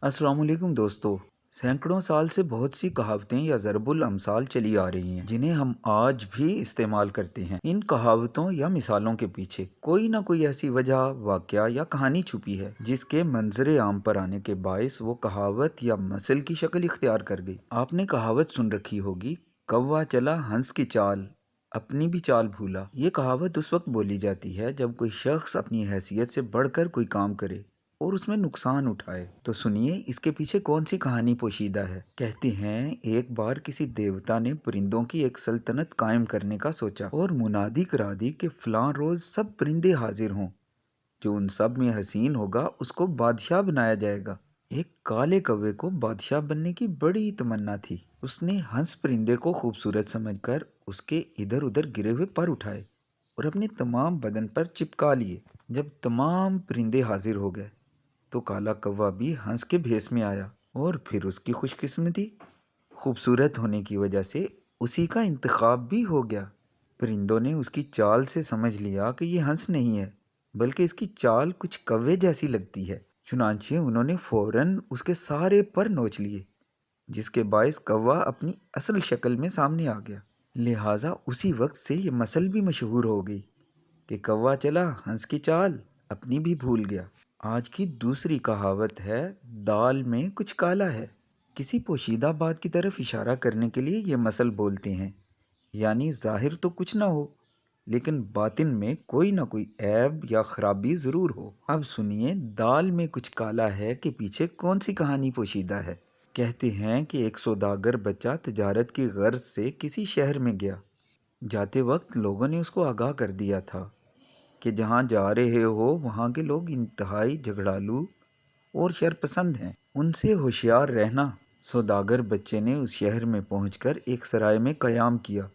अस्सलाम वालेकुम दोस्तों। सैकड़ों साल से बहुत सी कहावतें या ज़रबुल अमसाल चली आ रही हैं जिन्हें हम आज भी इस्तेमाल करते हैं। इन कहावतों या मिसालों के पीछे कोई ना कोई ऐसी वजह, वाकया या कहानी छुपी है जिसके मंजरे आम पर आने के बायस वो कहावत या मसल की शक्ल इख्तियार कर गई। आपने कहावत सुन रखी होगी, कौवा चला हंस की चाल, अपनी भी चाल भूला। ये कहावत उस वक्त बोली जाती है जब कोई शख्स अपनी हैसियत से बढ़कर कोई काम करे और उसमें नुकसान उठाए। तो सुनिए इसके पीछे कौन सी कहानी पोशीदा है। कहते हैं एक बार किसी देवता ने परिंदों की एक सल्तनत कायम करने का सोचा और मुनादी करा दी कि फलां रोज सब परिंदे हाजिर हों, जो उन सब में हसीन होगा उसको बादशाह बनाया जाएगा। एक काले कौवे को बादशाह बनने की बड़ी तमन्ना थी। उसने हंस परिंदे को खूबसूरत समझकर उसके इधर उधर गिरे हुए पर उठाए और अपने तमाम बदन पर चिपका लिए। जब तमाम परिंदे हाजिर हो गए तो काला कौवा भी हंस के भेस में आया और फिर उसकी खुशकिस्मती खूबसूरत होने की वजह से उसी का इंतखाब भी हो गया। परिंदों ने उसकी चाल से समझ लिया कि ये हंस नहीं है, बल्कि इसकी चाल कुछ कौवे जैसी लगती है। चुनांचे उन्होंने फौरन उसके सारे पर नोच लिए, जिसके बायस कौवा अपनी असल शक्ल में सामने आ गया। लिहाजा उसी वक्त से ये मसल भी मशहूर हो गई कि कौवा चला हंस की चाल, अपनी भी भूल गया। आज की दूसरी कहावत है, दाल में कुछ काला है। किसी पोशीदा बात की तरफ इशारा करने के लिए ये मसल बोलते हैं, यानी जाहिर तो कुछ ना हो लेकिन बातिन में कोई ना कोई ऐब या खराबी ज़रूर हो। अब सुनिए दाल में कुछ काला है के पीछे कौन सी कहानी पोशीदा है। कहते हैं कि एक सौदागर बच्चा तिजारत की गर्ज से किसी शहर में गया। जाते वक्त लोगों ने उसको आगाह कर दिया था कि जहाँ जा रहे हो वहाँ के लोग इंतहाई झगड़ालू और शरपसंद हैं, उनसे होशियार रहना। सौदागर बच्चे ने उस शहर में पहुंचकर एक सराय में क़याम किया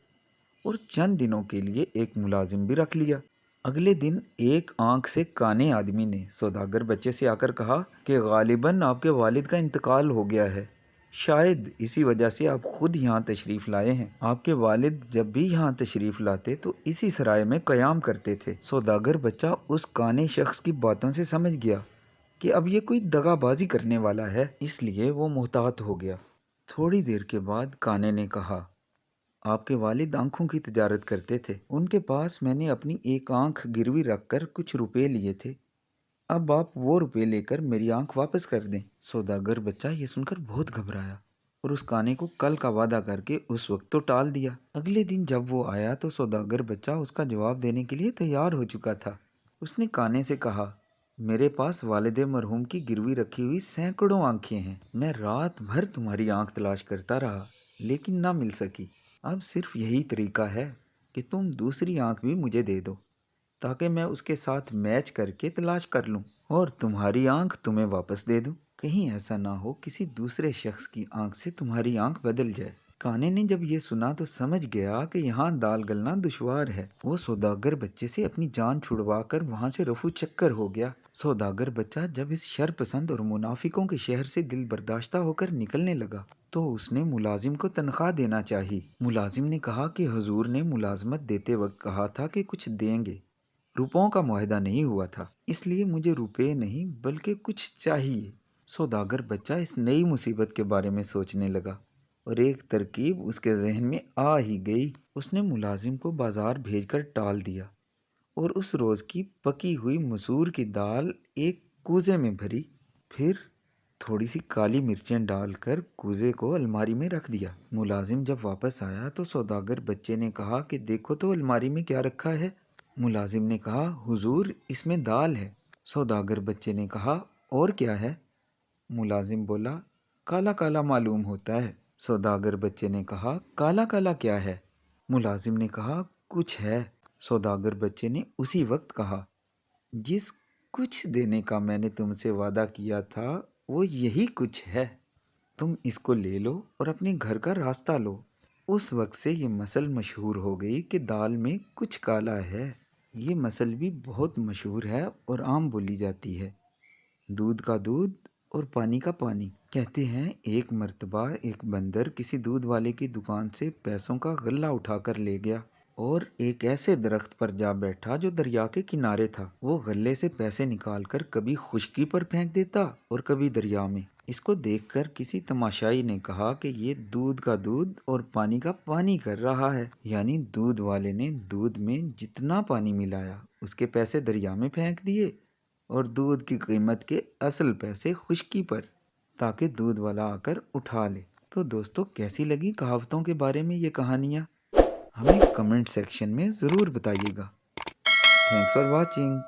और चंद दिनों के लिए एक मुलाजिम भी रख लिया। अगले दिन एक आंख से काने आदमी ने सौदागर बच्चे से आकर कहा कि गालिबन आपके वालिद का इंतकाल हो गया है, शायद इसी वजह से आप खुद यहाँ तशरीफ़ लाए हैं। आपके वालिद जब भी यहाँ तशरीफ़ लाते तो इसी सराय में क़याम करते थे। सौदागर बच्चा उस काने शख्स की बातों से समझ गया कि अब ये कोई दगाबाजी करने वाला है, इसलिए वो मोहतात हो गया। थोड़ी देर के बाद काने ने कहा, आपके वालिद आंखों की तिजारत करते थे, उनके पास मैंने अपनी एक आंख गिरवी रखकर कुछ रुपए लिए थे, अब आप वो रुपए लेकर मेरी आंख वापस कर दें। सौदागर बच्चा ये सुनकर बहुत घबराया और उस काने को कल का वादा करके उस वक्त तो टाल दिया। अगले दिन जब वो आया तो सौदागर बच्चा उसका जवाब देने के लिए तैयार हो चुका था। उसने काने से कहा, मेरे पास वालिदे मरहूम की गिरवी रखी हुई सैकड़ों आंखें हैं, मैं रात भर तुम्हारी आंख तलाश करता रहा लेकिन ना मिल सकी। अब सिर्फ यही तरीका है कि तुम दूसरी आंख भी मुझे दे दो ताकि मैं उसके साथ मैच करके तलाश कर लूं और तुम्हारी आंख तुम्हें वापस दे दूं। कहीं ऐसा ना हो किसी दूसरे शख्स की आंख से तुम्हारी आंख बदल जाए। काने ने जब ये सुना तो समझ गया कि यहाँ दाल गलना दुश्वार है। वो सौदागर बच्चे से अपनी जान छुड़वा कर वहाँ से रफू चक्कर हो गया। सौदागर बच्चा जब इस शरपसंद और मुनाफिकों के शहर से दिल बर्दाश्ता होकर निकलने लगा तो उसने मुलाजिम को तनख्वाह देना चाहिए। मुलाजिम ने कहा कि हुजूर ने मुलाजमत देते वक्त कहा था कि कुछ देंगे, रुपयों का मुआहदा नहीं हुआ था, इसलिए मुझे रुपए नहीं बल्कि कुछ चाहिए। सौदागर बच्चा इस नई मुसीबत के बारे में सोचने लगा और एक तरकीब उसके जहन में आ ही गई। उसने मुलाजिम को बाजार भेजकर टाल दिया और उस रोज़ की पकी हुई मसूर की दाल एक कूजे में भरी, फिर थोड़ी सी काली मिर्चें डालकर कूजे को अलमारी में रख दिया। मुलाजिम जब वापस आया तो सौदागर बच्चे ने कहा कि देखो तो अलमारी में क्या रखा है। मुलाजिम ने कहा, हुजूर इसमें दाल है। सौदागर बच्चे ने कहा, और क्या है? मुलाजिम बोला, काला काला मालूम होता है। सौदागर बच्चे ने कहा, काला काला क्या है? मुलाजिम ने कहा, कुछ है। सौदागर बच्चे ने उसी वक्त कहा, जिस कुछ देने का मैंने तुमसे वादा किया था वो यही कुछ है, तुम इसको ले लो और अपने घर का रास्ता लो। उस वक्त से ये मसल मशहूर हो गई कि दाल में कुछ काला है। ये मसल भी बहुत मशहूर है और आम बोली जाती है। दूध का दूध और पानी का पानी। कहते हैं एक मर्तबा एक बंदर किसी दूध वाले की दुकान से पैसों का गल्ला उठाकर ले गया। اور ایک ایسے درخت پر جا بیٹھا جو دریا کے کنارے تھا۔ وہ غلے سے پیسے نکال کر کبھی خشکی پر پھینک دیتا اور کبھی دریا میں۔ اس کو دیکھ کر کسی تماشائی نے کہا کہ یہ دودھ کا دودھ اور پانی کا پانی کر رہا ہے، یعنی دودھ والے نے دودھ میں جتنا پانی ملایا اس کے پیسے دریا میں پھینک دیے اور دودھ کی قیمت کے اصل پیسے خشکی پر، تاکہ دودھ والا آ کر اٹھا لے۔ تو دوستو، کیسی لگی کہاوتوں کے بارے میں یہ کہانیاں؟ ہمیں کمنٹ سیکشن میں ضرور بتائیے گا۔ Thanks for watching.